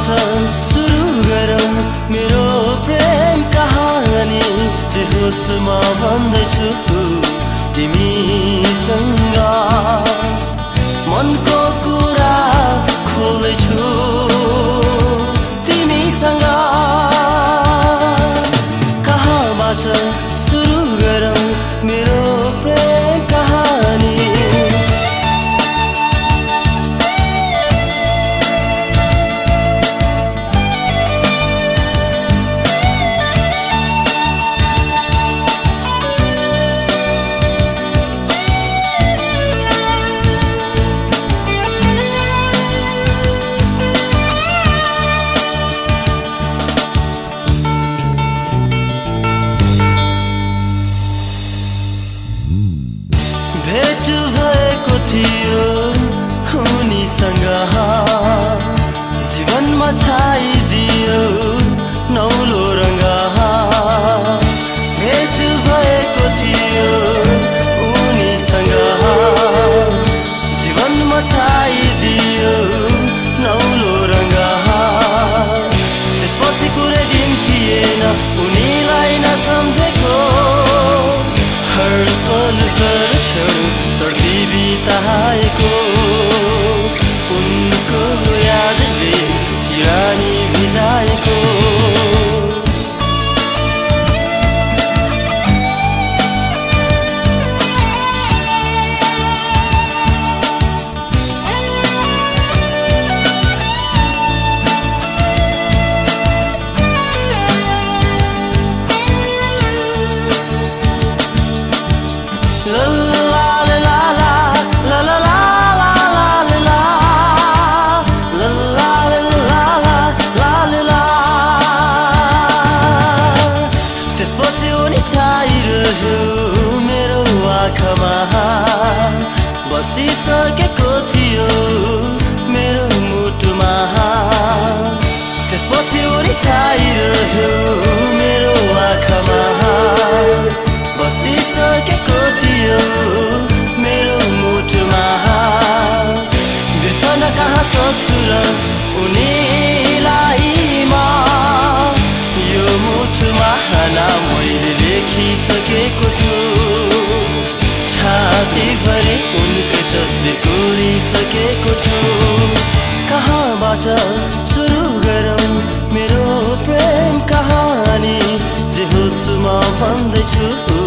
कहाँबाट सुरु गरौँ मेरो प्रेम कहानी जे होसमा भन्दैछु तिमीसँग मनको कुरा खोल्दैछु तिमीसँग कहाँबाट सुरु गरौँ मेरो प्रेम कहानी भेट भएको थियो उनीसँग जीवनमा छाइदियो नौलो रङ्ग भेट भएको थियो उनीसँग जीवनमा छाइदियो नौलो रङ्ग त्यसपछि कुनै दिन थिएन उनीलाई नसम्झेको हर पल तड्पी बिताएको उनको यादले सिरानी भिजाएको मेरो आँखामा बसिसकेको थियो मेरो मुटुमा त्यसपछि उनी छाइरह्यो मेरो आँखामा बसिसकेको थियो मेरो मुटुमा बिर्सन कहाँ सक्छु र उनीलाई म यो मुटुमा नाम मैले लेखिसकेको छु छातीभरि उनकै तस्बिर कोरिसकेको छु कहाँबाट सुरु गरौँ मेरो प्रेम कहानी जे होसमा भन्दैछु